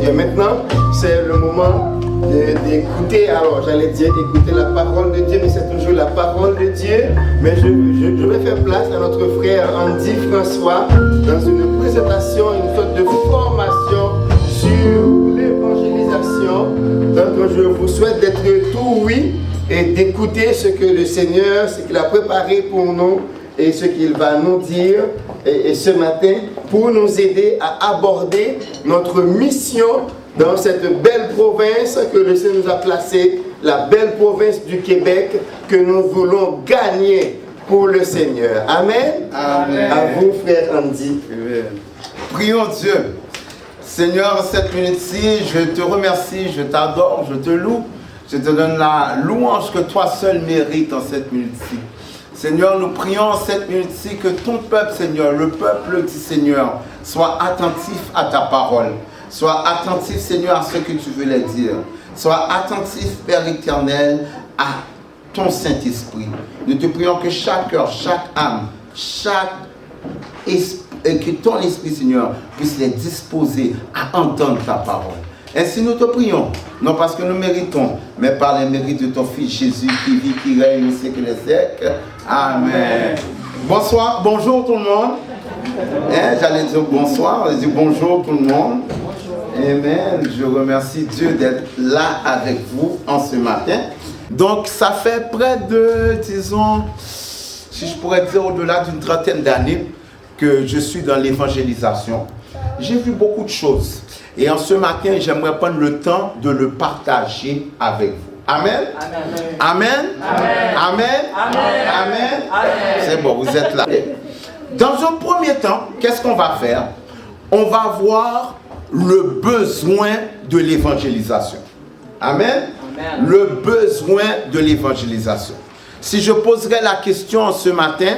Seigneur. Maintenant, c'est le moment d'écouter, alors j'allais dire écouter la parole de Dieu, mais c'est toujours la parole de Dieu. Mais je vais faire place à notre frère Andy François dans une présentation, une sorte de formation sur l'évangélisation. Donc je vous souhaite d'être tout oui et d'écouter ce que le Seigneur, ce qu'il a préparé pour nous et ce qu'il va nous dire et ce matin pour nous aider à aborder notre mission dans cette belle province que le Seigneur nous a placée, la belle province du Québec que nous voulons gagner pour le Seigneur. Amen. Amen. À vous, frère Andy. Amen. Prions Dieu. Seigneur, cette minute-ci, je te remercie, je t'adore, je te loue. Je te donne la louange que toi seul mérites en cette minute-ci. Seigneur, nous prions en cette minute-ci que ton peuple, Seigneur, le peuple du Seigneur, soit attentif à ta parole. Sois attentif, Seigneur, à ce que tu veux leur dire. Sois attentif, Père éternel, à ton Saint-Esprit. Nous te prions que chaque cœur, chaque âme, chaque esprit, que ton esprit, Seigneur, puisse les disposer à entendre ta parole. Ainsi nous te prions, non parce que nous méritons, mais par les mérites de ton Fils Jésus qui vit, qui règne au siècle des siècles. Amen. Bonsoir, bonjour tout le monde. J'allais dire bonsoir, j'allais dire bonjour tout le monde. Amen. Je remercie Dieu d'être là avec vous en ce matin. Donc ça fait près de, disons, si je pourrais dire au-delà d'une trentaine d'années que je suis dans l'évangélisation. J'ai vu beaucoup de choses. Et en ce matin, j'aimerais prendre le temps de le partager avec vous. Amen. Amen. Amen. Amen. Amen. Amen. C'est bon, vous êtes là. Dans un premier temps, qu'est-ce qu'on va faire? On va voir le besoin de l'évangélisation. Amen. Amen. Le besoin de l'évangélisation. Si je poserais la question ce matin,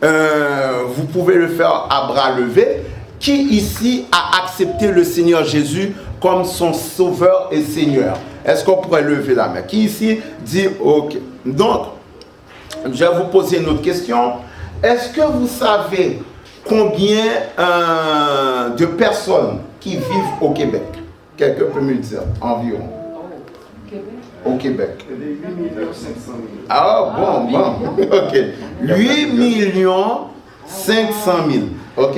vous pouvez le faire à bras levés. Qui ici a accepté le Seigneur Jésus comme son sauveur et Seigneur? Est-ce qu'on pourrait lever la main? Qui ici dit OK? Donc, je vais vous poser une autre question. Est-ce que vous savez combien de personnes qui vivent au Québec? Quelqu'un peut me le dire, environ. Au Québec. 8 500 000. Ah bon. OK. 8 500 000. OK?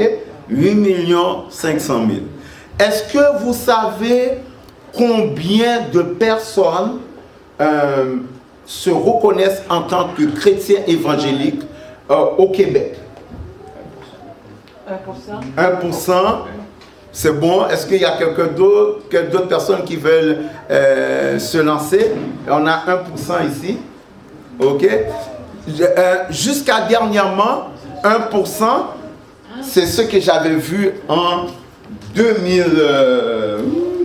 8 500 000. Est-ce que vous savez combien de personnes se reconnaissent en tant que chrétiens évangéliques au Québec? 1%. 1%. C'est bon. Est-ce qu'il y a d'autres personnes qui veulent se lancer? On a 1% ici. OK? Jusqu'à dernièrement, 1%, c'est ce que j'avais vu en 2000.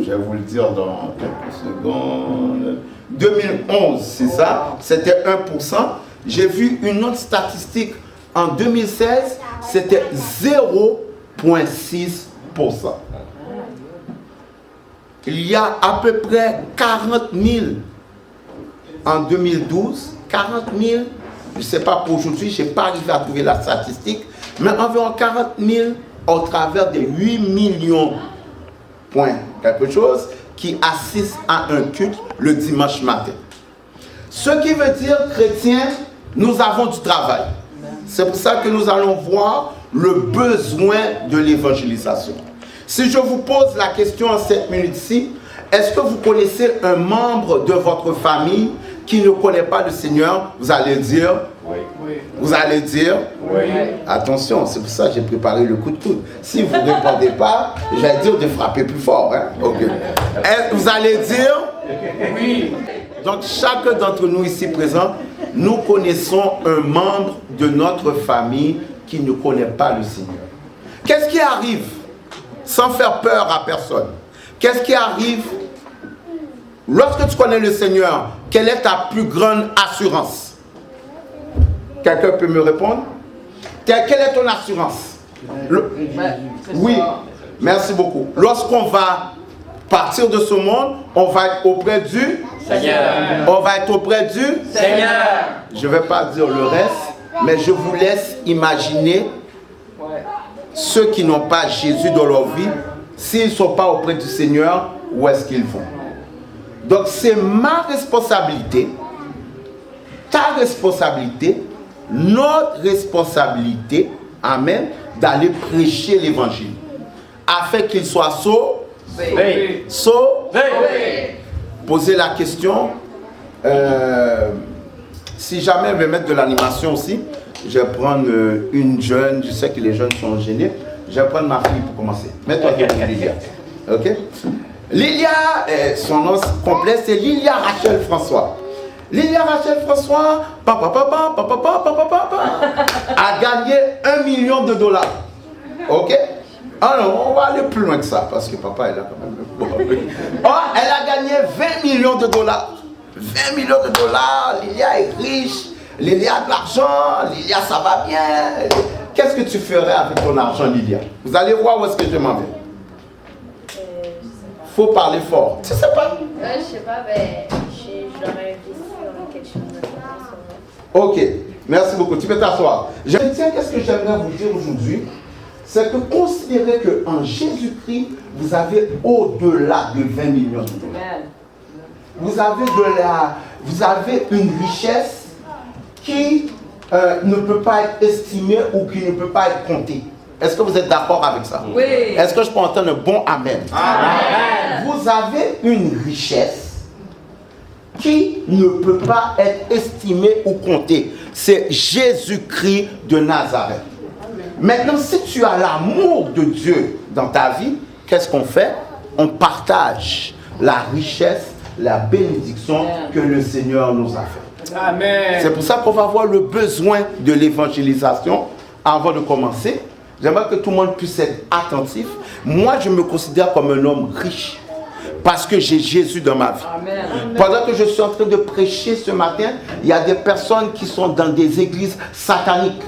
Je vais vous le dire dans quelques secondes. 2011, c'est ça? C'était 1%. J'ai vu une autre statistique en 2016, c'était 0,6%. Il y a à peu près 40 000 en 2012. 40 000, je ne sais pas pour aujourd'hui, je n'ai pas arrivé à trouver la statistique, mais environ 40 000 au travers des 8 millions, point quelque chose, qui assistent à un culte le dimanche matin. Ce qui veut dire, chrétiens, nous avons du travail. C'est pour ça que nous allons voir le besoin de l'évangélisation. Si je vous pose la question en cette minute-ci, est-ce que vous connaissez un membre de votre famille qui ne connaît pas le Seigneur? Vous allez dire oui. Vous allez dire oui. Attention, c'est pour ça que j'ai préparé le coup de coude. Si vous ne répondez pas, j'allais dire de frapper plus fort. Hein? Okay. Vous allez dire oui. Donc chacun d'entre nous ici présents, nous connaissons un membre de notre famille qui ne connaît pas le Seigneur. Qu'est-ce qui arrive? Sans faire peur à personne. Qu'est-ce qui arrive lorsque tu connais le Seigneur? Quelle est ta plus grande assurance? Quelqu'un peut me répondre? Quelle est ton assurance? Oui, merci beaucoup. Lorsqu'on va partir de ce monde, on va être auprès du Seigneur. On va être auprès du Seigneur. Je ne vais pas dire le reste, mais je vous laisse imaginer ceux qui n'ont pas Jésus dans leur vie, s'ils ne sont pas auprès du Seigneur, où est-ce qu'ils vont? Donc c'est ma responsabilité, ta responsabilité, notre responsabilité, amen, d'aller prêcher l'évangile, afin qu'il soit sauvé. Poser la question, si jamais je vais mettre de l'animation aussi, je vais prendre une jeune, je sais que les jeunes sont gênés, je vais prendre ma fille pour commencer. Mets-toi bien, Lilia. Ok? Lilia, son nom complet c'est Lilia Rachel François. Lilia Rachel François, a gagné $1 million. Ok? Alors, on va aller plus loin que ça, parce que papa est là quand même. Oh, elle a gagné $20 millions. 20 millions de dollars, Lilia est riche, Lilia a de l'argent, Lilia ça va bien. Qu'est-ce que tu ferais avec ton argent, Lilia? Vous allez voir où est-ce que je m'en vais. Faut parler fort. Tu sais pas? Je sais pas, mais je l'aurais investi dans quelque chose de ça. Ok, merci beaucoup. Tu peux t'asseoir. Je tiens, qu'est-ce que j'aimerais vous dire aujourd'hui? C'est que considérez qu'en Jésus-Christ, vous avez au-delà de 20 millions de dollars. Vous avez une richesse qui ne peut pas être estimée ou qui ne peut pas être comptée. Est-ce que vous êtes d'accord avec ça? Oui. Est-ce que je peux entendre un bon amen? Amen. Vous avez une richesse qui ne peut pas être estimée ou comptée. C'est Jésus-Christ de Nazareth. Maintenant, si tu as l'amour de Dieu dans ta vie, qu'est-ce qu'on fait? On partage la richesse, la bénédiction que le Seigneur nous a fait. Amen. C'est pour ça qu'on va avoir le besoin de l'évangélisation. Avant de commencer, j'aimerais que tout le monde puisse être attentif. Moi, je me considère comme un homme riche parce que j'ai Jésus dans ma vie. Amen. Pendant que je suis en train de prêcher ce matin, il y a des personnes qui sont dans des églises sataniques.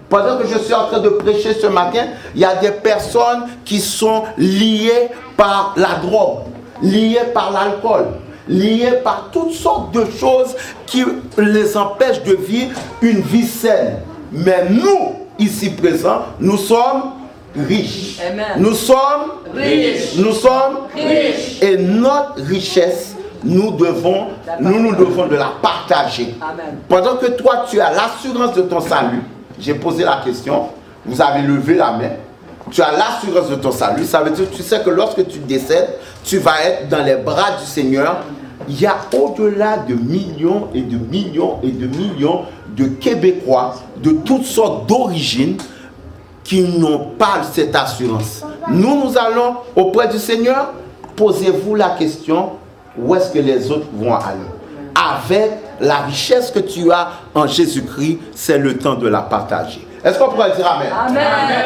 Pendant que je suis en train de prêcher ce matin, il y a des personnes qui sont liées par la drogue, liées par l'alcool, liées par toutes sortes de choses qui les empêchent de vivre une vie saine. Mais nous, ici présents, nous sommes riches. Amen. Nous sommes Riches. Nous sommes Riches. Et notre richesse, nous devons de la partager. Amen. Pendant que toi, tu as l'assurance de ton salut, j'ai posé la question, vous avez levé la main, tu as l'assurance de ton salut, ça veut dire que tu sais que lorsque tu décèdes, tu vas être dans les bras du Seigneur. Il y a au-delà de millions et de millions et de millions de Québécois de toutes sortes d'origines qui n'ont pas cette assurance. Nous allons auprès du Seigneur. Posez-vous la question, où est-ce que les autres vont aller? Avec la richesse que tu as en Jésus-Christ, c'est le temps de la partager. Est-ce qu'on pourrait dire Amen? Amen.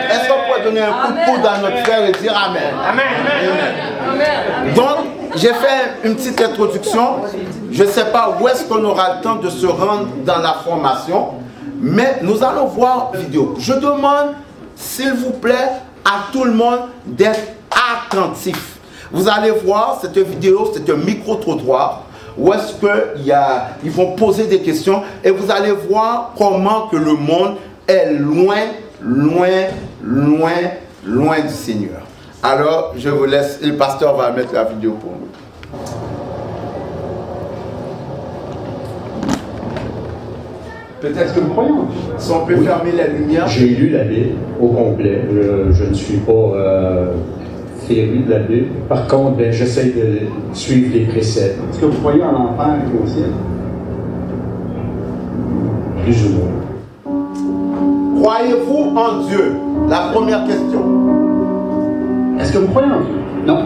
Est-ce qu'on pourrait donner un coup de coude à notre frère et dire Amen? Amen. Donc, j'ai fait une petite introduction. Je ne sais pas où est-ce qu'on aura le temps de se rendre dans la formation, mais nous allons voir la vidéo. Je demande, s'il vous plaît, à tout le monde d'être attentif. Vous allez voir cette vidéo, c'est un micro-trottoir où est-ce qu'ils vont poser des questions et vous allez voir comment que le monde est loin, loin, loin, loin du Seigneur. Alors, je vous laisse, le pasteur va mettre la vidéo pour nous. Peut-être que nous croyons. Si on peut fermer la lumière. J'ai lu la Bible au complet. Je ne suis pas féru de la Bible. Par contre, j'essaie de suivre les préceptes. Est-ce que vous croyez en l'enfer et au ciel? Plus ou moins. Croyez-vous en Dieu? La première question. Est-ce que vous croyez en Dieu? Non.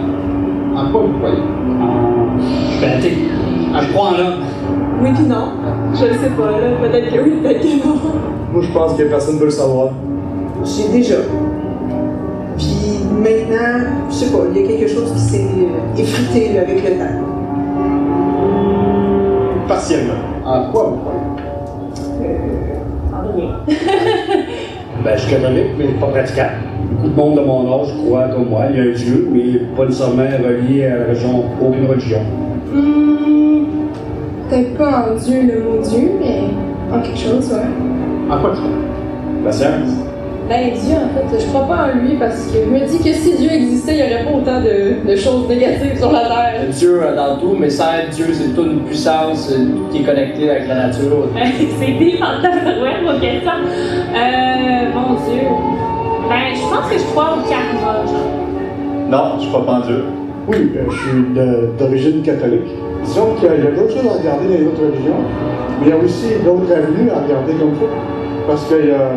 En quoi vous croyez? Je suis athée. Je crois en l'homme. Oui puis non. Je ne sais pas, là. Peut-être que oui, peut-être que non. Moi, je pense que personne ne veut le savoir. J'ai déjà. Puis maintenant, je sais pas, il y a quelque chose qui s'est effrité là, avec le temps. Partiellement. En quoi vous croyez? En rien. Je suis catholique, mais pas pratiquant. Beaucoup de monde de mon âge croit comme moi. Il y a un Dieu, mais pas nécessairement relié à la religion, aucune religion. Peut-être pas en Dieu, le mot Dieu, mais en quelque chose, ouais. En quoi tu crois? La science? Ben Dieu, en fait, je crois pas en lui parce que je me dis que si Dieu existait, il n'y aurait pas autant de choses négatives sur la Terre. Dieu dans tout, mais sans être Dieu, c'est toute une puissance qui est connectée avec la nature. C'est deep en tabarouette, vos questions. Mon Dieu. Ben, je pense que je crois au karma, genre. Non, je crois pas en Dieu. Oui, je suis d'origine catholique. Disons qu'il y a d'autres choses à regarder dans les autres religions, mais il y a aussi d'autres avenues à regarder comme ça, parce que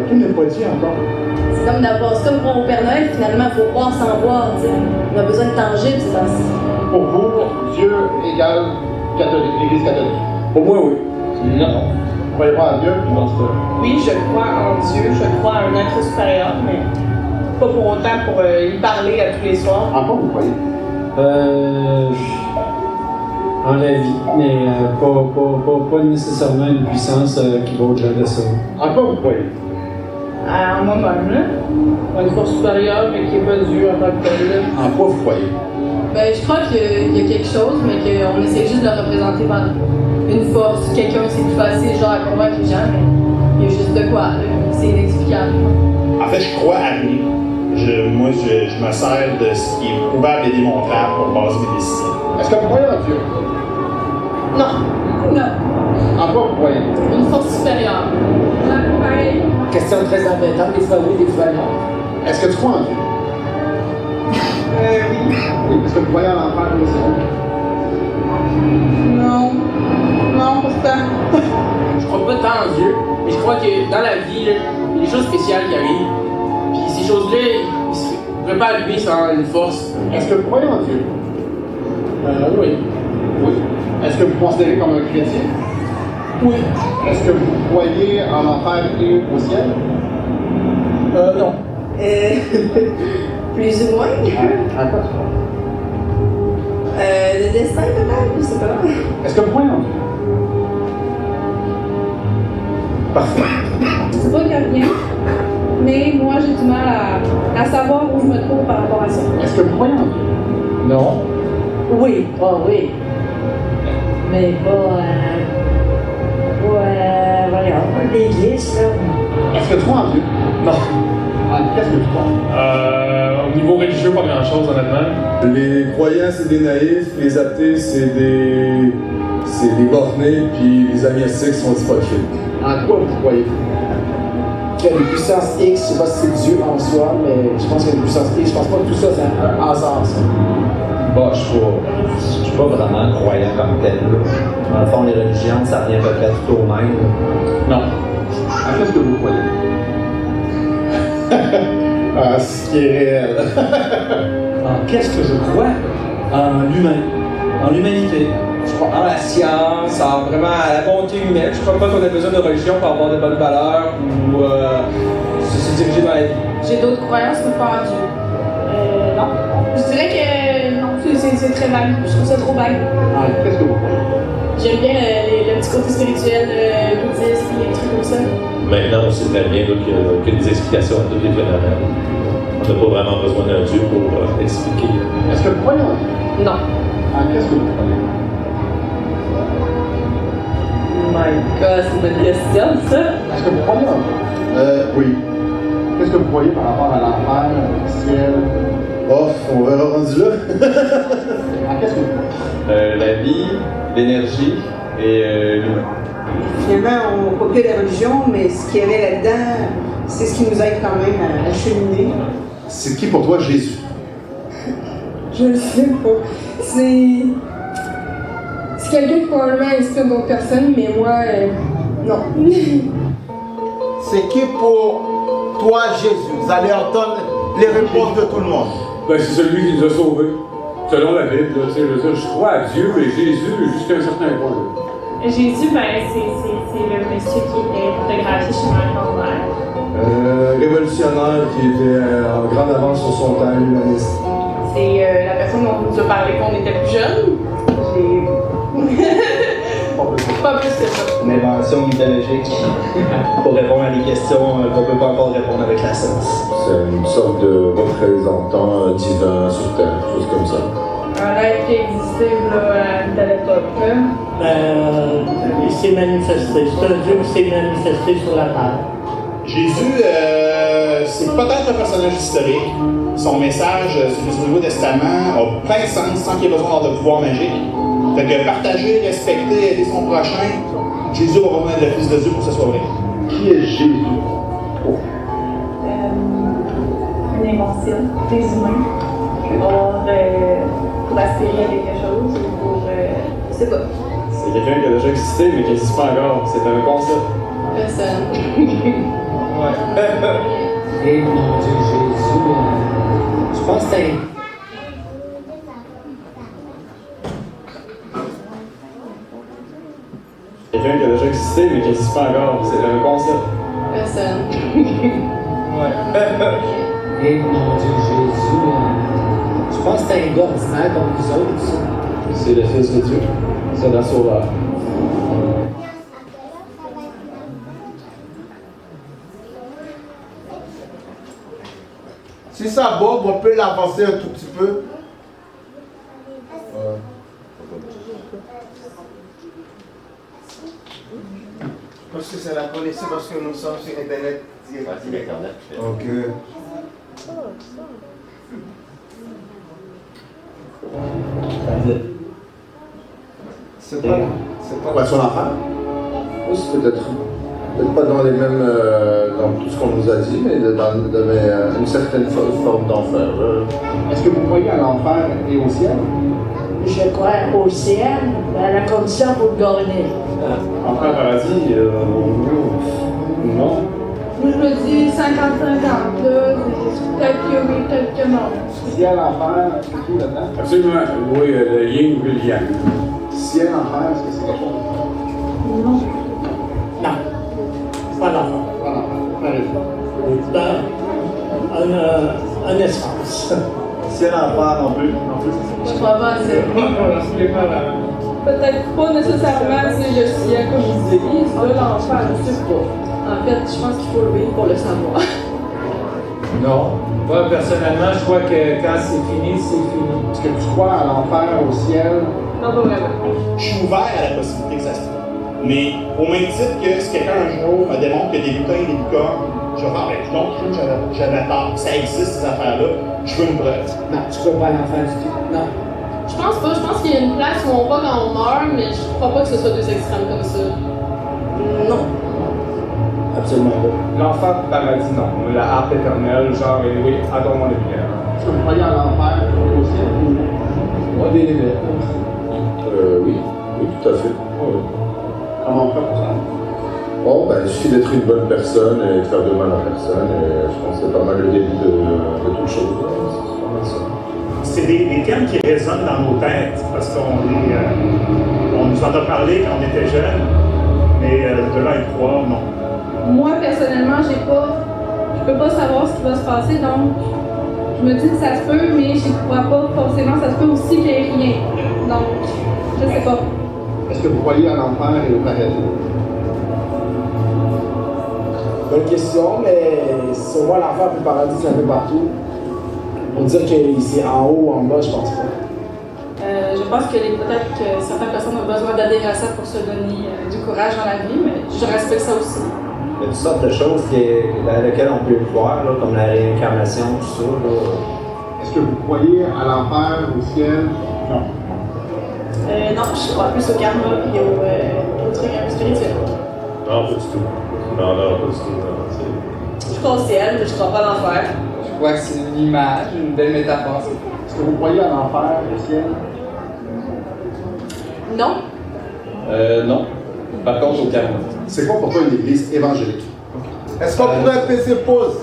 tout n'est pas dit encore. C'est comme d'avoir, c'est comme pour au Père Noël, finalement, il faut croire sans voir. T'sais. On a besoin de tangible, c'est ça. Pour vous, Dieu égale catholique, l'Église catholique. Pour moi, oui. Non. Vous croyez pas en Dieu? Oui, je crois en Dieu, je crois à un être supérieur, mais pas pour autant pour y parler à tous les soirs. En quoi vous croyez? En la vie, mais pas nécessairement une puissance qui va au-delà de ça. En quoi vous croyez? En moi-même, là. Une force supérieure, mais qui n'est pas Dieu en tant que tel. Là. En quoi vous croyez? Ben, je crois qu'il y a quelque chose, mais qu'on essaie juste de le représenter par une force. Quelqu'un, c'est plus facile, genre, à convaincre les gens, mais il y a juste de quoi, là. C'est inexplicable. En fait, je crois à rien. Moi, je me sers de ce qui est prouvable et démontrable pour baser mes décisions. Est-ce que vous croyez en Dieu? Non. En quoi vous croyez? Une force supérieure. Ouais. Question très embêtante, des fois oui, des fois non. Est-ce que tu crois en Dieu? Oui. Oui. Est-ce que vous croyez en l'enfer et au ciel? Non. Non, pourtant. Je crois pas tant en Dieu, mais je crois que dans la vie, là, il y a des choses spéciales qui arrivent. Puis ces choses-là, ils ne peuvent pas arriver sans une force. Est-ce que vous croyez en Dieu? Oui. Oui. Est-ce que vous vous considérez comme un chrétien? Oui. Est-ce que vous croyez en l'enfer et au ciel? Non. Plus ou moins. En quoi tu crois? Le destin, peut-être, je sais pas. Est-ce que vous croyez en Dieu? Parfait. C'est pas qu'il rien, mais moi, j'ai du mal à savoir où je me trouve par rapport à ça. Est-ce que vous croyez en Dieu? Non. Oui, oui. Mais pas l'église, là. Est-ce que tu crois en Dieu? Non. Qu'est-ce que tu crois? Au niveau religieux, pas grand-chose, honnêtement. Les croyants, c'est des naïfs, les athées, c'est des bornés, puis les agnostiques sont hypocrites. En quoi vous croyez? Qu'il y a une puissance X, je sais pas si c'est Dieu en soi, mais je pense qu'il y a une puissance X. Je pense pas que tout ça, c'est un hasard, ça. Bon, je suis pas vraiment croyant comme tel. Dans le fond, les religions, ça revient à peu près tout au même. Non. En qu'est-ce que vous croyez? Ah, ce qui est réel. En qu'est-ce que je crois? En l'humain, en l'humanité. Je crois en la science, en vraiment à la bonté humaine. Je crois pas qu'on a besoin de religion pour avoir de bonnes valeurs ou se diriger dans la vie. J'ai d'autres croyances, mais pas en Dieu. Non. Je dirais que non, c'est très vague. Je trouve ça trop vague. Ah, qu'est-ce que vous croyez? J'aime bien le petit côté spirituel, bouddhiste, les trucs comme ça. Maintenant, on sait très bien qu'il y a des explications à tous les phénomènes. On n'a pas vraiment besoin d'un Dieu pour expliquer. Est-ce que vous croyez en Dieu? Non. Ah, qu'est-ce que vous croyez? Oh my God, c'est une bonne question, ça. Est-ce que vous croyez en Dieu? Oui. Qu'est-ce que vous croyez par rapport à l'enfer, au ciel? Oh, on verra rendu là. Ah, qu'est-ce que vous croyez? La vie, l'énergie et l'humain. Finalement, on copie la religion, mais ce qu'il y avait là-dedans, c'est ce qui nous aide quand même à cheminer. C'est qui pour toi Jésus? Je le sais pas. C'est quelqu'un qui probablement inspire d'autres personnes, mais moi, non. C'est qui pour toi Jésus? Vous allez entendre les réponses de tout le monde. Ben, c'est celui qui nous a sauvés. Selon la Bible, là, je crois à Dieu et Jésus jusqu'à un certain point. Jésus, ben, c'est le monsieur qui était photographié chez Michael. Révolutionnaire qui était en grande avance sur son temps, humaniste. C'est la personne dont on nous a parlé quand on était plus jeunes. Pas plus que ça. Une invention mythologique pour répondre à des questions qu'on ne peut pas encore répondre avec la science. C'est une sorte de représentant divin sur Terre, chose comme ça. Un être qui existait à une telle époque. Il s'est manifesté. C'est un Dieu qui s'est manifesté sur la terre. Jésus, c'est peut-être un personnage historique. Son message sur le Nouveau Testament a plein de sens sans qu'il y ait besoin d'avoir de pouvoir magique. Fait que partager, respecter, aider son prochain, Jésus va vraiment être le Fils de Dieu pour que ce soit vrai. Qui est Jésus? Une invention des humains pour aspirer à quelque chose ou pour. Je sais pas. C'est quelqu'un qui a déjà existé mais qui n'existe pas encore. C'est un concept. Personne. Ouais. Et mon Dieu, Jésus, je pense que c'est. Quelqu'un qui a déjà existé mais qui n'existe pas encore. C'est un concept. Personne. Ouais. Et mon Dieu, Jésus, je pense que c'est un gars ordinaire comme nous autres, ça. C'est le Fils de Dieu. C'est notre sauveur. Si ça Bob, on peut l'avancer un tout petit peu. Je pense que c'est la connaissance parce que nous sommes sur Internet. Ok. C'est quoi son enfant? Oui, c'est peut-être pas dans les mêmes, dans tout ce qu'on nous a dit, mais dans une certaine forme d'enfer. Est-ce que vous croyez à l'enfer et au ciel? Je crois au ciel, à la condition pour le gagner. Enfer paradis, non. Moi, je me dis 50-50, là. Peut-être que oui, peut-être que non. Ciel, enfer, c'est tout là-dedans? Absolument. Oui, le yin ou le yang. Ciel, enfer, est-ce que c'est quelque chose? Non. Non. Pas l'enfer. Voilà. Un espace. Ciel, enfer, non plus. Je crois pas à ça. Peut-être pas nécessairement c'est le ciel comme ils disent, de l'enfer, je sais pas. En fait, je pense qu'il faut le vivre pour le savoir. Non. Moi, personnellement, je crois que quand c'est fini, c'est fini. Est-ce que tu crois à l'enfer, au ciel? Non, pas vraiment. Je suis ouvert à la possibilité que ça se trouve. Mais au même titre que si quelqu'un un jour me démontre que des Lucas et des Lucas, je vais faire, donc j'avais tort, ça existe ces affaires-là, je veux une preuve. Non, tu crois pas à l'enfer du tout. Non. Je pense qu'il y a une place où on va quand on meurt, mais je crois pas que ce soit deux extrêmes comme ça. Non. Absolument pas. L'enfer du paradis, non. La harpe éternelle, genre, oui, adore-moi les lumières. Est-ce que vous croyez à l'enfer et au ciel? Pas des limites. Oui, tout à fait. Comment on fait pour ça? Bon, ben, il suffit d'être une bonne personne et de faire de mal à personne, et je pense que c'est pas mal le début de toute chose. C'est pas mal ça. C'est des termes qui résonnent dans nos têtes parce on nous en a parlé quand on était jeunes, mais de là à y croire, non. Moi, personnellement, je peux pas savoir ce qui va se passer, donc je me dis que ça se peut, mais je crois pas forcément. Ça se peut aussi qu'il n'y ait rien. Donc, je sais pas. Est-ce que vous croyez à l'enfer et au paradis? Bonne question, mais sur moi, l'enfer et le paradis, c'est un peu partout. Pour dire que c'est en haut ou en bas, je pense pas. Je pense que peut-être que certaines personnes ont besoin d'adhérer à ça pour se donner du courage dans la vie, mais je respecte ça aussi. Il y a toutes sortes de choses dans lesquelles on peut croire, là, comme la réincarnation, tout ça. Là. Est-ce que vous croyez à l'enfer, au ciel? Non. Non, je crois plus au karma et au truc un peu spirituel. Non, pas du tout. Non, pas du tout. Non, Je crois au ciel, mais je crois pas à l'enfer. Je crois que c'est une image, une belle métaphore. Est-ce que vous croyez à l'enfer, au ciel? Non. Non. Par contre, au karma. C'est quoi pour toi une église évangélique? Est-ce qu'on pourrait appeler pause?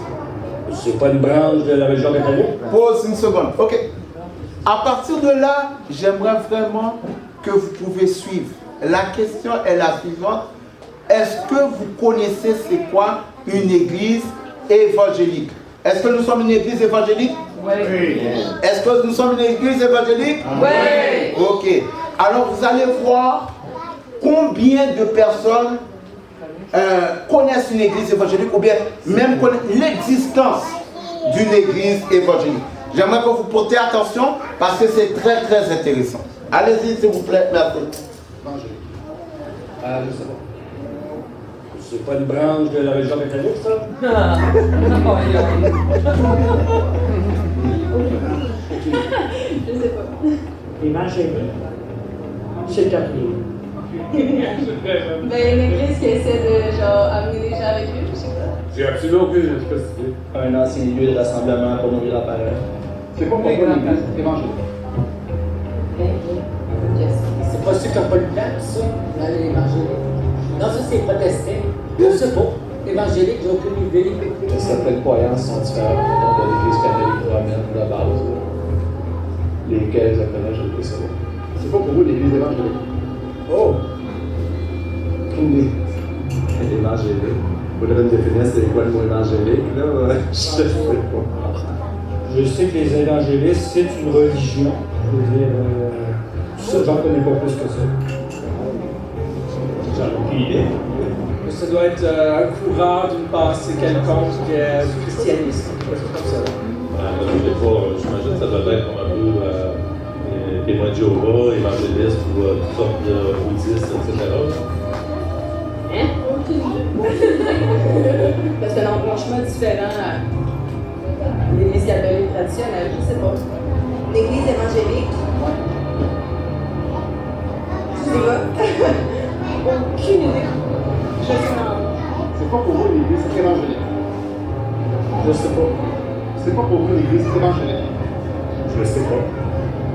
C'est pas une branche de la région catholique? Pause une seconde. Ok. À partir de là, j'aimerais vraiment que vous pouvez suivre. La question est la suivante. Est-ce que vous connaissez c'est quoi une église évangélique? Est-ce que nous sommes une église évangélique? Oui. Est-ce que nous sommes une église évangélique? Oui. Ok. Alors vous allez voir combien de personnes connaissent une église évangélique ou bien même connaissent l'existence d'une église évangélique. J'aimerais que vous portez attention parce que c'est très très intéressant. Allez-y s'il vous plaît, merci. Je sais pas. C'est pas une branche de la religion catholique, ça? Je sais pas. Évangélique. C'est catholique. Ben, une église qui essaie de genre amener les gens avec eux, je sais pas. J'ai absolument aucune spécificité. Un ancien lieu de rassemblement pour nourrir la parole. C'est pas pour l'église évangélique. C'est pas ceux qui n'ont pas le temps, ça, dans l'évangélique. Non, ça, c'est protestant. Je sais pas. Évangélique, j'ai aucune idée. Certaines croyances sont différentes de l'église catholique romaine de base. Lesquelles exactement, je ne peux pas savoir. C'est pas pour vous l'église évangélique. Oh! Évangélique. Vous voudrez me définir c'est quoi le mot évangélique, là? Je sais pas. Je sais que les évangélistes, c'est une religion. Je veux dire, ça, j'en connais pas plus que ça. J'en ai aucune idée. Ça doit être un courant d'une pensée quelconque du christianisme, quelque chose comme ça. J'imagine que ça doit être comme un peu témoins de Jéhovah, évangélistes ou toutes sortes de bouddhistes, etc. Hein? Parce que l'embranchement différent à l'église catholique traditionnelle, je sais pas. L'église évangélique. Je sais pas. Aucune idée. Je sais pas. C'est pas pour vous l'église évangélique. Je sais pas. C'est pas pour vous l'église évangélique. Je sais pas.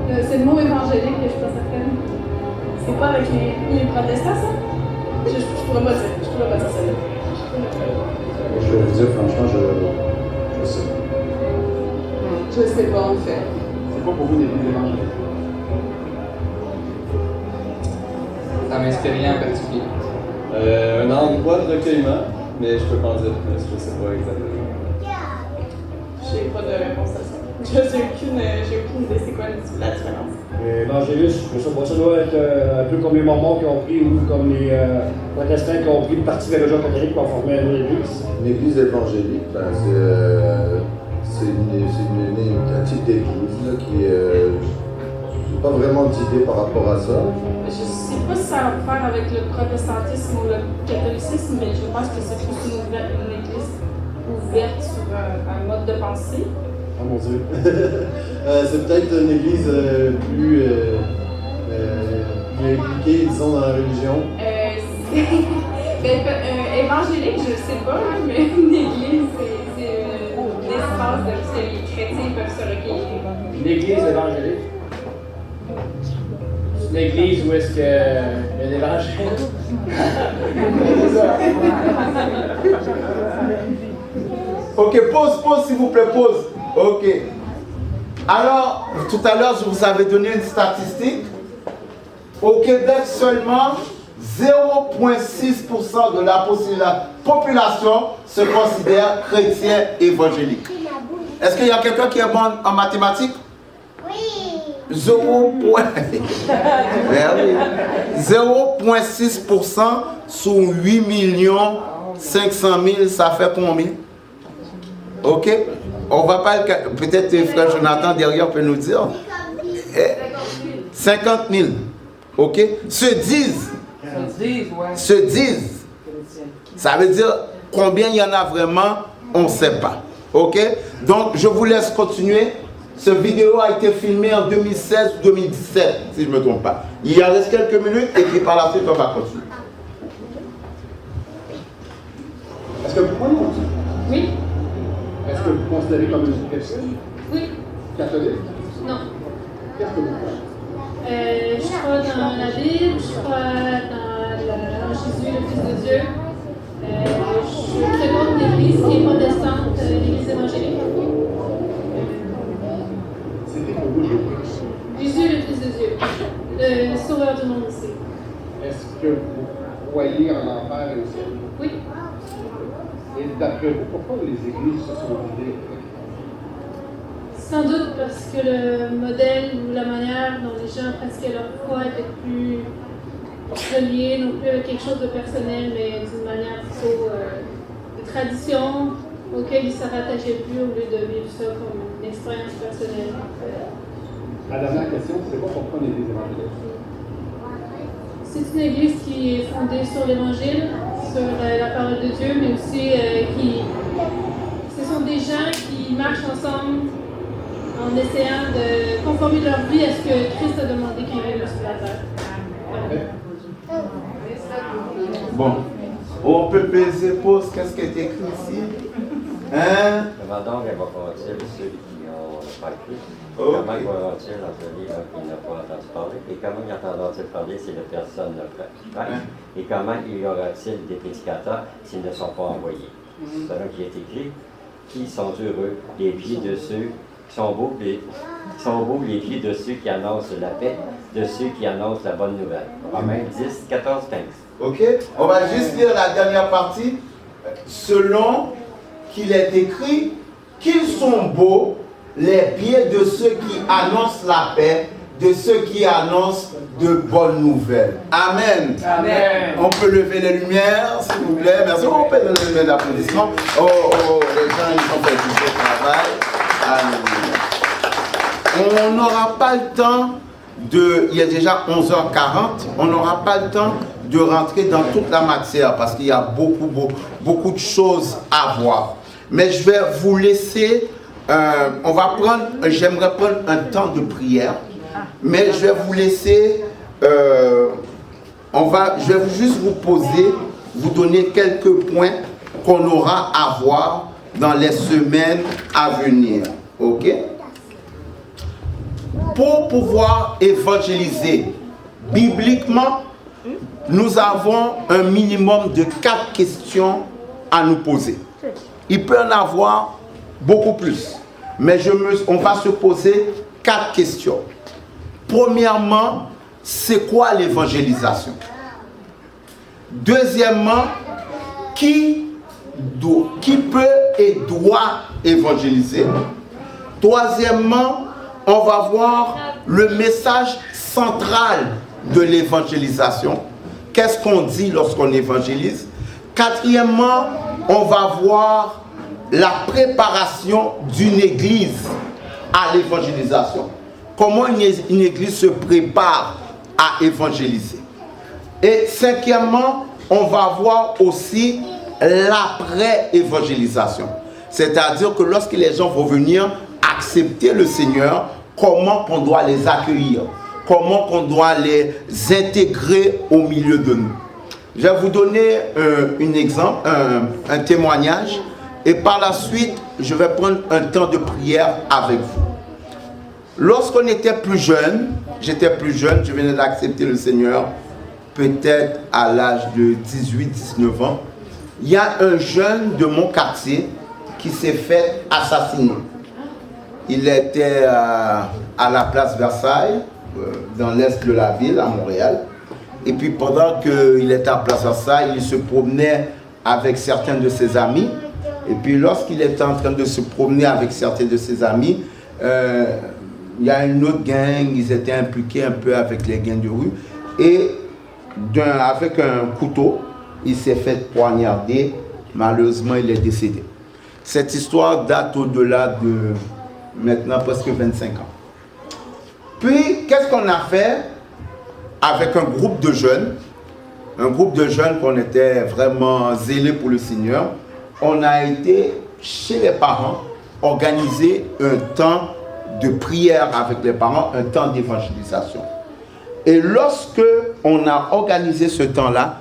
C'est le mot évangélique que je suis pas certaine. C'est pas avec les protestants, ça? Je pourrais pas dire. Je pourrais pas dire ça. Je vais vous dire, franchement, je sais pas. Je sais pas, en fait. C'est pas pour vous l'église évangélique. Ça m'inspire rien en particulier. Un endroit de recueillement, mais je peux pas en dire plus, je sais pas exactement. J'ai pas de réponse à ça. J'ai aucune idée c'est quoi la différence. Évangéliste, je sais pas, ça doit être un peu comme les Mormons qui ont pris ou comme les protestants qui ont pris le parti de la religion catholique pour former une église. Une église évangélique, ben, c'est un type d'église là, qui j'ai pas vraiment d'idée par rapport à ça. Je sais pas si ça a à faire avec le protestantisme ou le catholicisme, mais je pense que c'est plus une église ouverte sur un mode de pensée. Oh mon Dieu. C'est peut-être une église plus impliquée, disons, dans la religion. Évangélique, je sais pas, mais une église, c'est l'espace où les chrétiens peuvent se recueillir. Une église évangélique. C'est une église où est-ce que y a l'évangile. Ok, pause, s'il vous plaît, pause. Ok. Alors, tout à l'heure, je vous avais donné une statistique. Au Québec, seulement 0,6% de la population se considère chrétien évangélique. Est-ce qu'il y a quelqu'un qui est bon en mathématiques? Oui. 0,6% sur 8 500 000, ça fait combien? Ok? On va pas, peut-être frère Jonathan derrière peut nous dire. 50 000. Ok? Se disent. Ça veut dire combien il y en a vraiment, on ne sait pas. Ok? Donc, je vous laisse continuer. Cette vidéo a été filmée en 2016 ou 2017, si je ne me trompe pas. Il y en reste quelques minutes et puis par la suite, on va continuer. Est-ce que vous croyez? Oui. Est-ce que vous vous considérez comme une chrétienne? Oui. Catholique? Non. Qu'est-ce que vous croyez? Je crois dans la Bible, je crois dans Jésus, le Fils de Dieu. Je fréquente une église qui est protestante, l'église évangélique. C'était pour vous Jésus? Jésus, le Fils de Dieu, le sauveur du monde ici. Est-ce que vous croyez en enfer et au ciel? Oui. Et d'après vous, pourquoi les églises se sont vidées? Sans doute parce que le modèle ou la manière dont les gens pratiquaient leur foi était plus relié, non plus avec quelque chose de personnel, mais d'une manière plutôt de tradition auquel ils ne se rattachaient plus au lieu de vivre ça comme une expérience personnelle. La dernière question, c'est pas pourquoi une église évangélique? C'est une église qui est fondée sur l'Évangile, sur la parole de Dieu, mais aussi ce sont des gens qui marchent ensemble en essayant de conformer leur vie à ce que Christ a demandé qu'ils vivent sur la terre. Bon, on peut peser pause, qu'est-ce qui est écrit ici? Hein? Demandons qu'évoqueront-ils ceux qui ont pas Christ? Comment évoqueront-ils dans ce livre qui n'a pas entendu parler? Et comment y entendront-ils parler si la personne ne prête? Et comment y aura-t-il des prédicateurs s'ils ne sont pas envoyés? C'est là qui est écrit. Qui sont heureux? Les pieds de ceux qui sont beaux, les pieds de ceux qui annoncent la paix, de ceux qui annoncent la bonne nouvelle. Romains 10, 14, 15. Ok, on va juste lire la dernière partie. Selon qu'il est écrit qu'ils sont beaux les pieds de ceux qui annoncent la paix, de ceux qui annoncent de bonnes nouvelles. Amen. Amen. On peut lever les lumières, s'il vous plaît. Merci. On peut lever l'applaudissement. Oh, les gens, ils ont fait du beau travail. Alléluia. On n'aura pas le temps il y a déjà 11h40, on n'aura pas le temps de rentrer dans toute la matière parce qu'il y a beaucoup de choses à voir. Mais je vais vous laisser, j'aimerais prendre un temps de prière, mais je vais vous laisser, je vais juste vous poser, vous donner quelques points qu'on aura à voir dans les semaines à venir. Ok? Pour pouvoir évangéliser bibliquement, nous avons un minimum de 4 questions à nous poser. Il peut en avoir beaucoup plus, mais on va se poser 4 questions. Premièrement, c'est quoi l'évangélisation? Deuxièmement, qui peut et doit évangéliser? Troisièmement, on va voir le message central de l'évangélisation. Qu'est-ce qu'on dit lorsqu'on évangélise? Quatrièmement, on va voir la préparation d'une église à l'évangélisation. Comment une église se prépare à évangéliser. Et cinquièmement, on va voir aussi l'après-évangélisation. C'est-à-dire que lorsque les gens vont venir accepter le Seigneur, comment on doit les accueillir, comment on doit les intégrer au milieu de nous. Je vais vous donner un témoignage et par la suite, je vais prendre un temps de prière avec vous. Lorsqu'on était plus jeune, j'étais plus jeune, je venais d'accepter le Seigneur, peut-être à l'âge de 18-19 ans, il y a un jeune de mon quartier qui s'est fait assassiner. Il était à la place Versailles, dans l'est de la ville, à Montréal. Et puis pendant qu'il était à la place Versailles, il se promenait avec certains de ses amis. Et puis lorsqu'il était en train de se promener avec certains de ses amis, il y a une autre gang, ils étaient impliqués un peu avec les gangs de rue. Et avec un couteau, il s'est fait poignarder. Malheureusement, il est décédé. Cette histoire date au-delà de maintenant presque 25 ans. Puis, qu'est-ce qu'on a fait avec un groupe de jeunes qu'on était vraiment zélés pour le Seigneur? On a été chez les parents, organiser un temps de prière avec les parents, un temps d'évangélisation. Et lorsque on a organisé ce temps-là,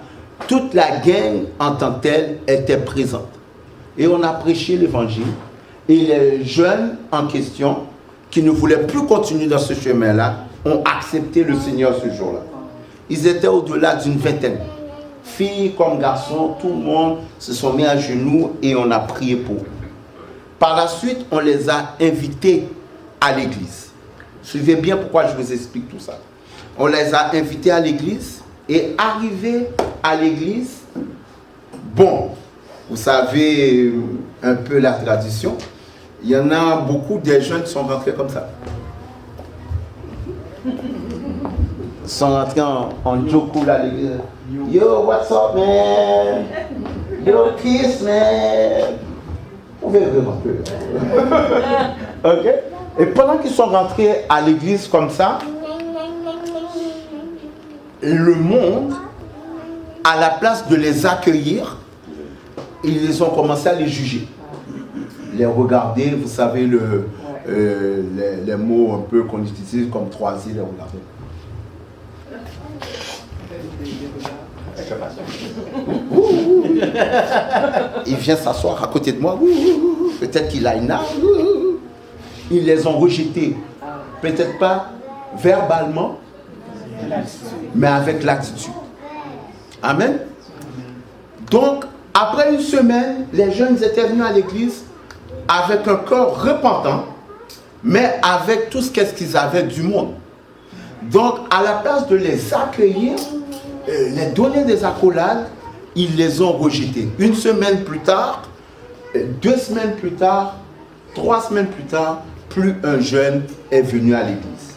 toute la gang en tant que telle était présente. Et on a prêché l'évangile. Et les jeunes en question, qui ne voulaient plus continuer dans ce chemin-là, ont accepté le Seigneur ce jour-là. Ils étaient au-delà d'une vingtaine. Filles comme garçons, tout le monde se sont mis à genoux et on a prié pour eux. Par la suite, on les a invités à l'église. Suivez bien pourquoi je vous explique tout ça. On les a invités à l'église et arrivés à l'église, bon, vous savez un peu la tradition, il y en a beaucoup des jeunes qui sont rentrés comme ça. Ils sont rentrés en joke à l'église. Yo, what's up, man? Yo, kiss, man. Vous pouvez vraiment peu. Ok? Et pendant qu'ils sont rentrés à l'église comme ça, le monde à la place de les accueillir, ils ont commencé à les juger. Les regarder, vous savez, les mots un peu qu'on utilise comme troisier, les regarder. Il vient s'asseoir à côté de moi. Peut-être qu'il a une arme. Ils les ont rejetés. Peut-être pas verbalement, mais avec l'attitude. Amen. Donc, après une semaine, les jeunes étaient venus à l'église avec un cœur repentant, mais avec tout ce qu'ils avaient du monde. Donc, à la place de les accueillir, les donner des accolades, ils les ont rejetés. Une semaine plus tard, 2 semaines plus tard, 3 semaines plus tard, plus un jeune est venu à l'église.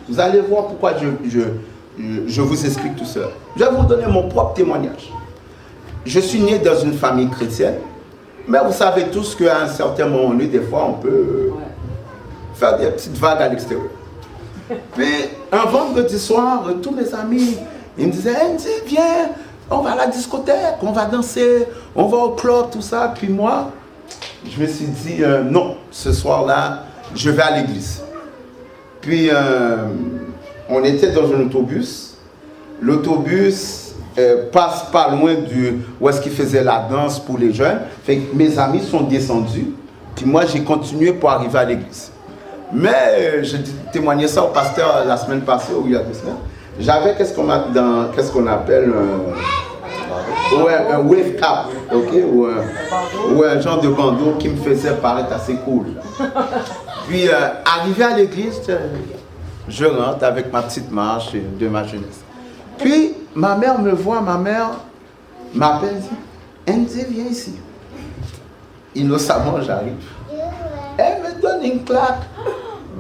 Vous allez voir pourquoi je vous explique tout ça. Je vais vous donner mon propre témoignage. Je suis né dans une famille chrétienne, mais vous savez tous qu'à un certain moment donné, des fois, on peut faire des petites vagues à l'extérieur. Puis, un vendredi soir, tous mes amis, ils me disaient, Andy, viens, on va à la discothèque, on va danser, on va au club, tout ça. Puis moi, je me suis dit, non, ce soir-là, je vais à l'église. Puis, on était dans un autobus. L'autobus passe pas loin où est-ce qu'ils faisaient la danse pour les jeunes. Fait que mes amis sont descendus. Puis moi, j'ai continué pour arriver à l'église. Mais j'ai témoigné ça au pasteur la semaine passée, ou il y a 2 semaines. J'avais qu'est-ce qu'on appelle un wave cap, okay? ou un genre de bandeau qui me faisait paraître assez cool. Puis arrivé à l'église, je rentre avec ma petite marche de ma jeunesse. Puis ma mère me voit, ma mère m'appelle, dit, Andy, viens ici. Innocemment, j'arrive. Elle me donne une claque.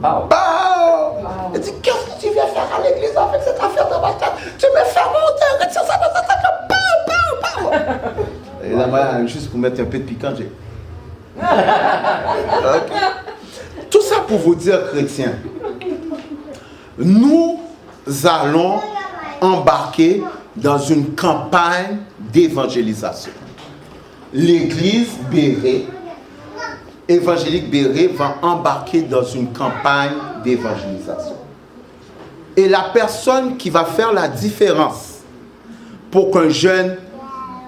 Wow. Elle dit, qu'est-ce que tu viens faire à l'église avec cette affaire de ma tête? Tu me fais monter, retire ça dans ta tête. Et là, juste pour mettre un peu de piquant, j'ai... Okay. Tout ça pour vous dire, chrétiens, nous allons embarquer dans une campagne d'évangélisation. L'église Béret, évangélique Béret, va embarquer dans une campagne d'évangélisation. Et la personne qui va faire la différence pour qu'un jeune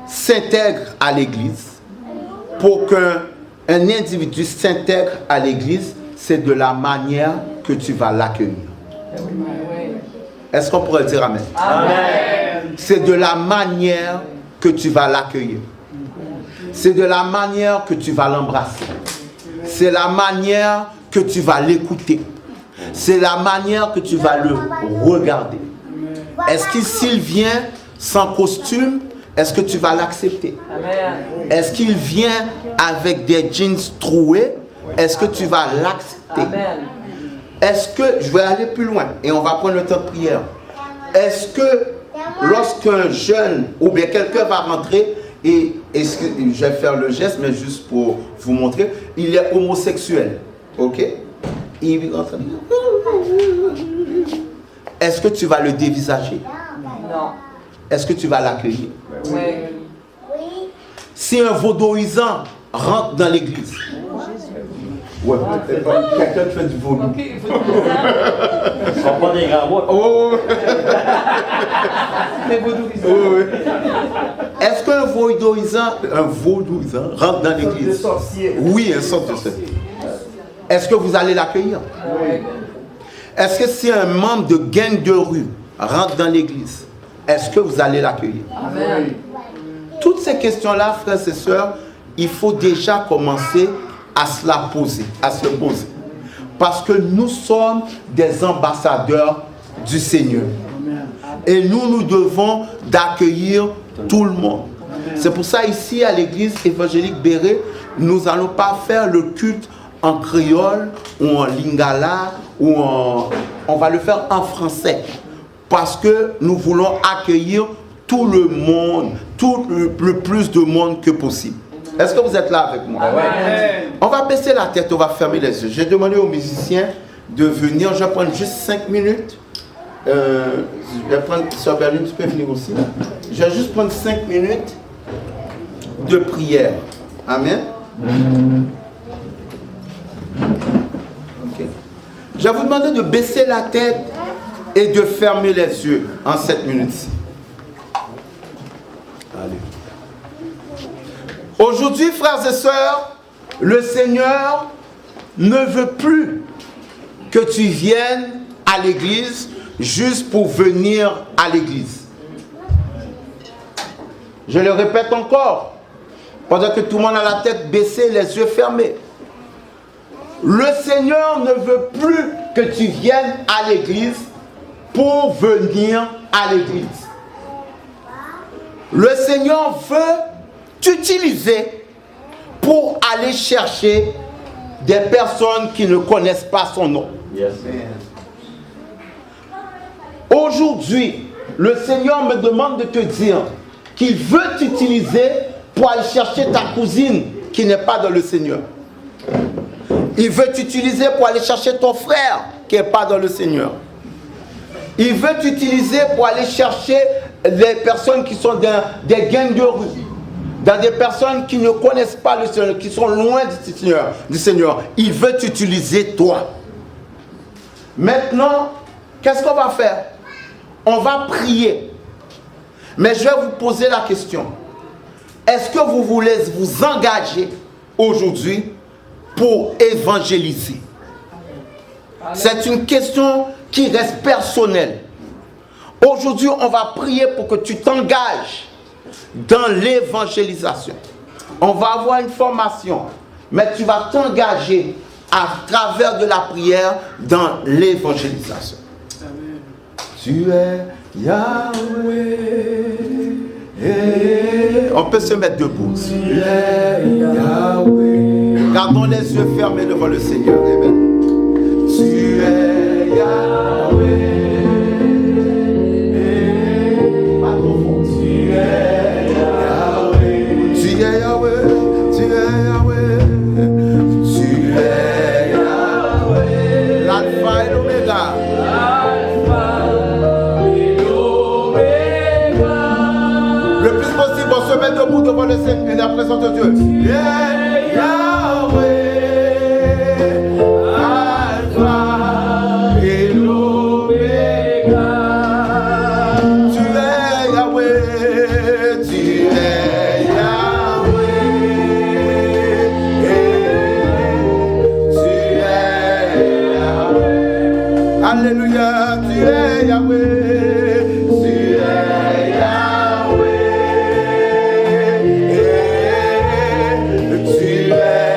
s'intègre à l'église, pour qu'un individu s'intègre à l'église, c'est de la manière que tu vas l'accueillir. Est-ce qu'on pourrait dire amen? Amen. C'est de la manière que tu vas l'accueillir. C'est de la manière que tu vas l'embrasser. C'est la manière que tu vas l'écouter. C'est la manière que tu vas le regarder. Est-ce que s'il vient sans costume, est-ce que tu vas l'accepter? Est-ce qu'il vient avec des jeans troués? Est-ce que tu vas l'accepter? Est-ce que, je vais aller plus loin et on va prendre le temps de prière. Est-ce que lorsqu'un jeune ou bien quelqu'un va rentrer et est-ce que, je vais faire le geste mais juste pour vous montrer, il est homosexuel, ok? Il rentre. Est-ce que tu vas le dévisager? Non. Est-ce que tu vas l'accueillir? Oui. Si un vaudouisant rentre dans l'église, ouais, quelqu'un fait du vaudou. Ils ne sont pas des grands mots. Oh. Est-ce qu'un vaudouisant rentre dans l'église? Oui, un sorte de sorcier. Est-ce que vous allez l'accueillir? Oui. Est-ce que si un membre de gang de rue rentre dans l'église, est-ce que vous allez l'accueillir? Amen. Toutes ces questions-là, frères et sœurs, il faut déjà commencer à se la poser, à se poser. Parce que nous sommes des ambassadeurs du Seigneur. Et nous devons d'accueillir tout le monde. C'est pour ça ici à l'église évangélique Béret, nous n'allons pas faire le culte en créole ou en lingala ou on va le faire en français. Parce que nous voulons accueillir tout le monde, tout le plus de monde que possible. Est-ce que vous êtes là avec moi? Amen. On va baisser la tête, on va fermer les yeux. J'ai demandé aux musiciens de venir, je vais prendre juste 5 minutes je vais prendre, Sœur Berline, tu peux venir aussi. Je vais juste prendre 5 minutes de prière. Amen. Okay. Je vais vous demander de baisser la tête et de fermer les yeux en 7 minutes. Allez. Aujourd'hui, frères et sœurs, le Seigneur ne veut plus que tu viennes à l'église juste pour venir à l'église. Je le répète encore, pendant que tout le monde a la tête baissée, les yeux fermés. Le Seigneur ne veut plus que tu viennes à l'église pour venir à l'église. Le Seigneur veut t'utiliser pour aller chercher des personnes qui ne connaissent pas son nom. Yes. Aujourd'hui, le Seigneur me demande de te dire qu'il veut t'utiliser pour aller chercher ta cousine qui n'est pas dans le Seigneur. Il veut t'utiliser pour aller chercher ton frère qui n'est pas dans le Seigneur. Il veut t'utiliser pour aller chercher les personnes qui sont dans des gangs de rue, dans des personnes qui ne connaissent pas le Seigneur, qui sont loin du Seigneur. Il veut t'utiliser toi. Maintenant, qu'est-ce qu'on va faire? On va prier. Mais je vais vous poser la question. Est-ce que vous voulez vous engager aujourd'hui pour évangéliser? C'est une question qui reste personnelle. Aujourd'hui, on va prier pour que tu t'engages dans l'évangélisation. On va avoir une formation, mais tu vas t'engager à travers de la prière dans l'évangélisation. Tu es Yahweh. On peut se mettre debout. Tu es Yahweh. Gardons les yeux fermés devant le Seigneur. Amen. Tu es Yahweh. Pas trop fort. Tu es Yahweh. Tu es Yahweh. Tu es Yahweh. Tu es Yahweh. L'alpha et l'oméga. On se met debout devant le Seigneur et la présence de Dieu. Yeah, Yahweh, Alpha et l'Oméga. Tu es Yahweh, tu es Yahweh, tu es Yahweh. Alléluia, tu es Yahweh. Tu es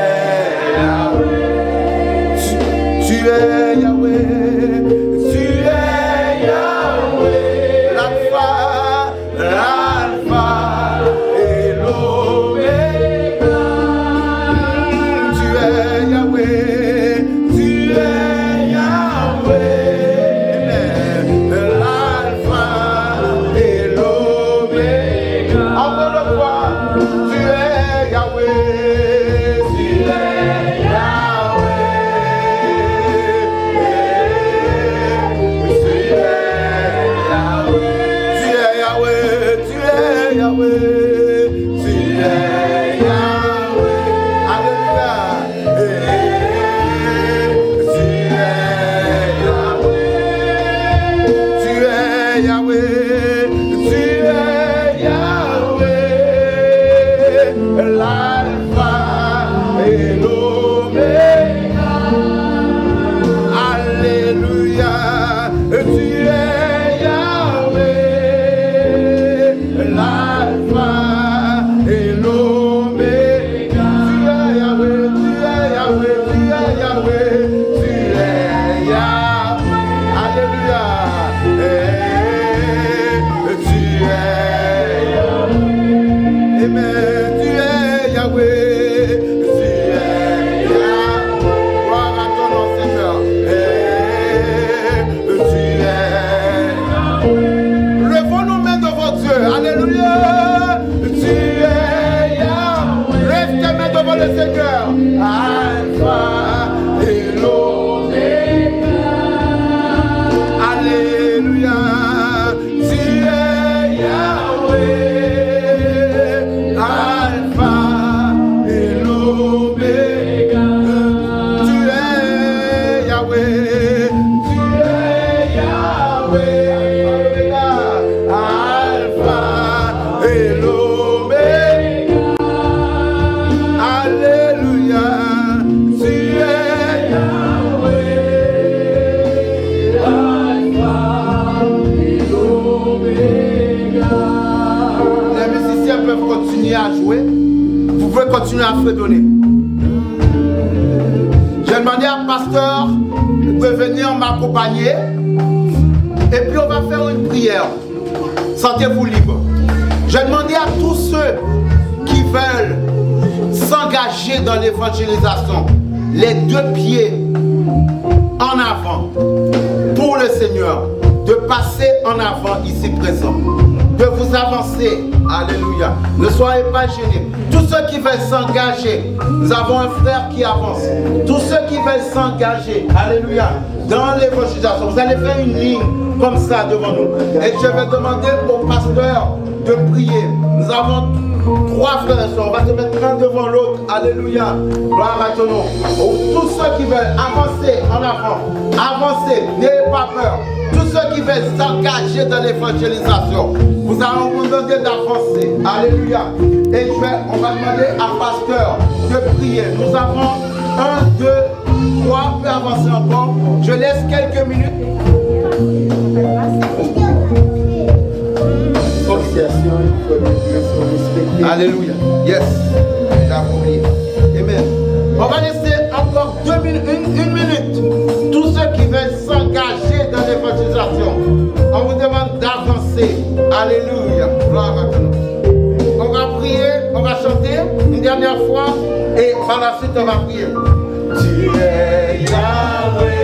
à jouer, vous pouvez continuer à fredonner. J'ai demandé à pasteur de venir m'accompagner. Et puis on va faire une prière. Sentez-vous libre. J'ai demandé à tous ceux qui veulent s'engager dans l'évangélisation, les 2 pieds en avant pour le Seigneur, de passer en avant ici présent, de vous avancer. Alléluia. Ne soyez pas gênés. Tous ceux qui veulent s'engager, nous avons un frère qui avance. Tous ceux qui veulent s'engager, alléluia, dans l'évangélisation, vous allez faire une ligne comme ça devant nous. Et je vais demander au pasteur de prier. Nous avons 3 frères et sœurs. On va se mettre l'un devant l'autre. Alléluia. Gloire à ton nom. Tous ceux qui veulent avancer en avant, avancez, n'ayez pas peur. Tous ceux qui veulent s'engager dans l'évangélisation, vous allons vous demander d'avancer. Alléluia. Et on va demander à pasteur de prier. Nous avons 1, 2, 3, on peut avancer encore. Je laisse quelques minutes. Alléluia. Yes. Amen. On va laisser encore 2 minutes, une minute. Tous ceux qui veulent s'engager dans l'évangélisation, on vous demande d'avancer. Alléluia. Gloire à Dieu. On va prier, on va chanter une dernière fois et par la suite on va prier. Tu es Yahweh.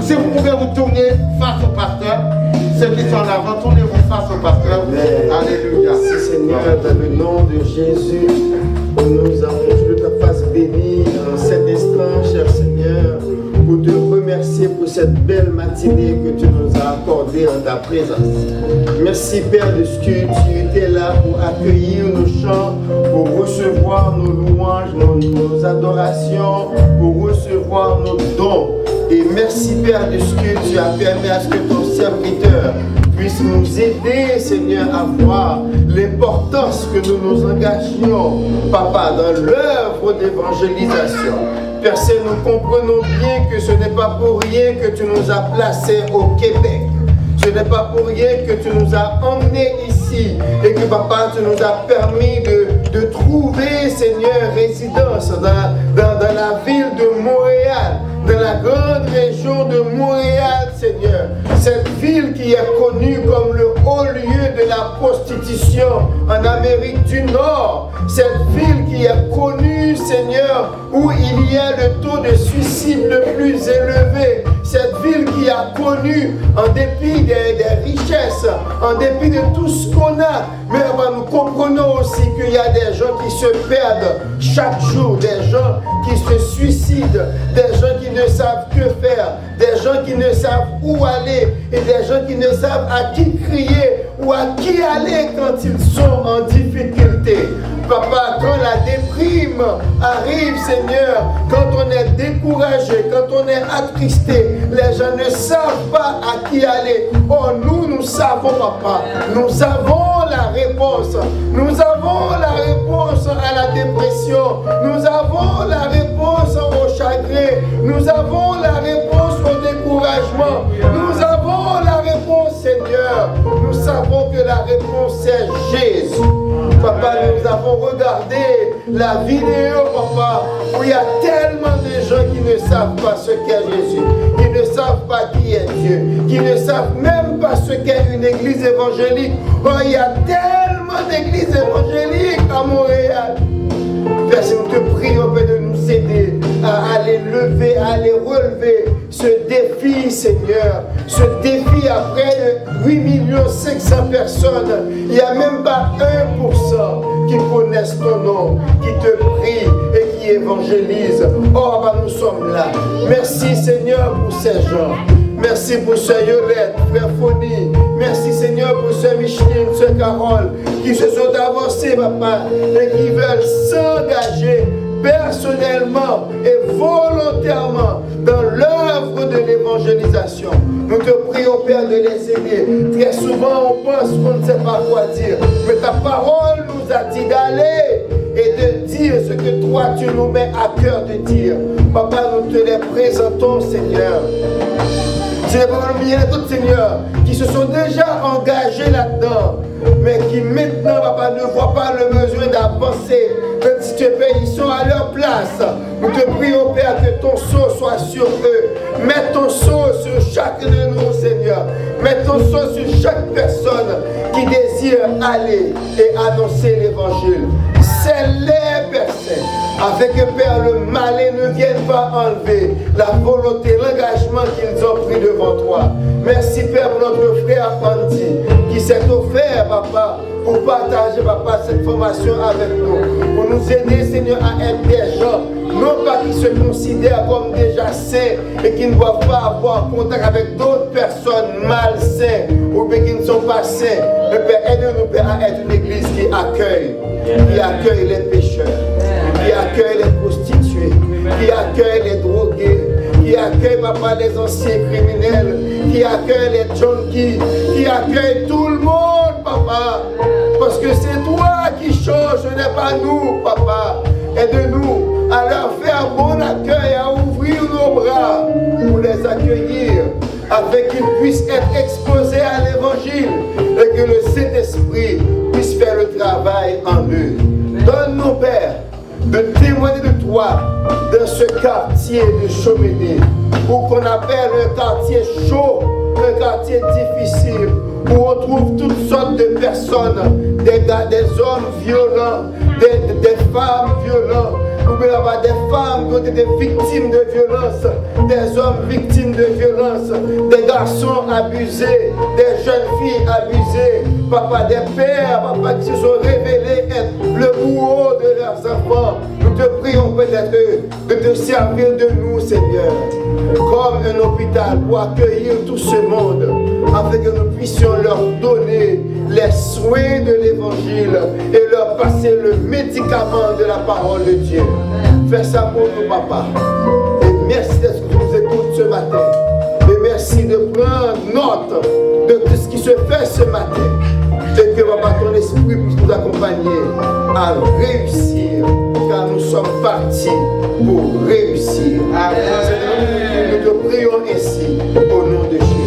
Si vous pouvez vous tourner face au pasteur, ceux qui sont en avant, tournez-vous face au pasteur. Alléluia. Merci Seigneur, dans le nom de Jésus, nous allons que ta face bénie en cet instant, cher Seigneur, pour te remercier pour cette belle matinée que tu nous as accordée en ta présence. Merci Père de ce que tu étais là pour accueillir nos chants, pour recevoir nos louanges, nos adorations, pour recevoir nos dons. Et merci Père de ce que tu as permis à ce que ton serviteur puisse nous aider, Seigneur, à voir l'importance que nous nous engagions, Papa, dans l'œuvre d'évangélisation. Père, nous comprenons bien que ce n'est pas pour rien que tu nous as placés au Québec. Ce n'est pas pour rien que tu nous as emmenés ici et que, Papa, tu nous as permis de trouver, Seigneur, résidence dans la ville de Montréal, dans la grande région de Montréal, Seigneur. Cette ville qui est connue comme le haut lieu de la prostitution en Amérique du Nord. Cette ville qui est connue, Seigneur, où il y a le taux de suicide le plus élevé. Cette ville qui a connu, en dépit des richesses, en dépit de tout ce qu'on a, mais nous comprenons aussi qu'il y a des gens qui se perdent chaque jour, des gens qui se suicident, des gens qui ne savent que faire, des gens qui ne savent où aller et des gens qui ne savent à qui crier ou à qui aller quand ils sont en difficulté. Papa, quand la déprime arrive, Seigneur, quand on est découragé, quand on est attristé, les gens ne savent pas à qui aller. Oh, nous savons, Papa. Nous avons la réponse. Nous avons la réponse à la dépression. Nous avons la réponse au chagrin. Nous avons la réponse au découragement. Nous avons la réponse, Seigneur. Nous savons que la réponse est Jésus. Papa, nous avons regardé la vidéo, Papa, où il y a tellement de gens qui ne savent pas ce qu'est Jésus, qui ne savent pas qui est Dieu, qui ne savent même pas ce qu'est une église évangélique. Oh, il y a tellement d'églises évangéliques à Montréal. Père, si nous te prions, Père, de nous aider à aller lever, à aller relever ce défi, Seigneur. Ce défi après 8 500 000 personnes. Il n'y a même pas 1% qui connaissent ton nom, qui te prient et qui évangélisent. Oh, bah, nous sommes là. Merci, Seigneur, pour ces gens. Merci pour ce Yolette, frère Foni. Merci Seigneur pour ce Micheline, ce Carole, qui se sont avancés, papa, et qui veulent s'engager personnellement et volontairement dans l'œuvre de l'évangélisation. Nous te prions, Père, de les aider. Très souvent, on pense qu'on ne sait pas quoi dire, mais ta parole nous a dit d'aller et de dire ce que toi, tu nous mets à cœur de dire. Papa, nous te les présentons, Seigneur. C'est parmi d'autres, Seigneur, qui se sont déjà engagés là-dedans, mais qui maintenant, papa, ne voient pas le besoin d'avancer. Même si tu es Père, ils sont à leur place. Nous te prions, Père, que ton sceau soit sur eux. Mets ton sceau sur chacun de nous, Seigneur. Mets ton sceau sur chaque personne qui désire aller et annoncer l'évangile. Scelle-les, Père Saint, afin que, Père, le malin ne vienne pas enlever la volonté, l'engagement qu'ils ont pris devant toi. Merci, Père, pour notre frère Andy, qui s'est offert, papa, pour partager, papa, cette formation avec nous. Pour nous aider, Seigneur, à être des gens, non pas qui se considèrent comme déjà saints et qui ne doivent pas avoir contact avec d'autres personnes malsaines ou bien qui ne sont pas saints. Mais Père, aide-nous, Père, à être une église qui accueille les pécheurs, qui accueille les prostituées, qui accueille les drogués, qui accueille, papa, les anciens criminels, qui accueille les junkies, qui accueille tout le monde, papa. Parce que c'est toi qui change, ce n'est pas nous, papa. Aide-nous à leur faire bon accueil, à ouvrir nos bras pour les accueillir, afin qu'ils puissent être exposés à l'évangile et que le Saint-Esprit puisse faire le travail en eux. Donne-nous, Père, de témoigner de toi dans ce quartier de Chomédé, ou qu'on appelle un quartier chaud, un quartier difficile, où on trouve toutes sortes de personnes, des hommes violents, des femmes violentes, ou bien des femmes qui ont été victimes de violence, des hommes victimes de violence, des garçons abusés, des jeunes filles abusées, papa, des pères, papa, qui se sont révélés être le bourreau de leurs enfants. Nous te prions peut-être de te servir de nous, Seigneur, comme un hôpital pour accueillir tout ce monde, afin que nous puissions leur donner les soins de l'évangile et leur passer le médicament de la parole de Dieu. Fais ça pour nous, papa. Et merci d'être que tu nous écoutes ce matin. Et merci de prendre note de tout ce qui se fait ce matin. Et que, papa, ton esprit puisse nous accompagner à réussir, car nous sommes partis pour réussir. Amen. Nous te prions ainsi au nom de Jésus.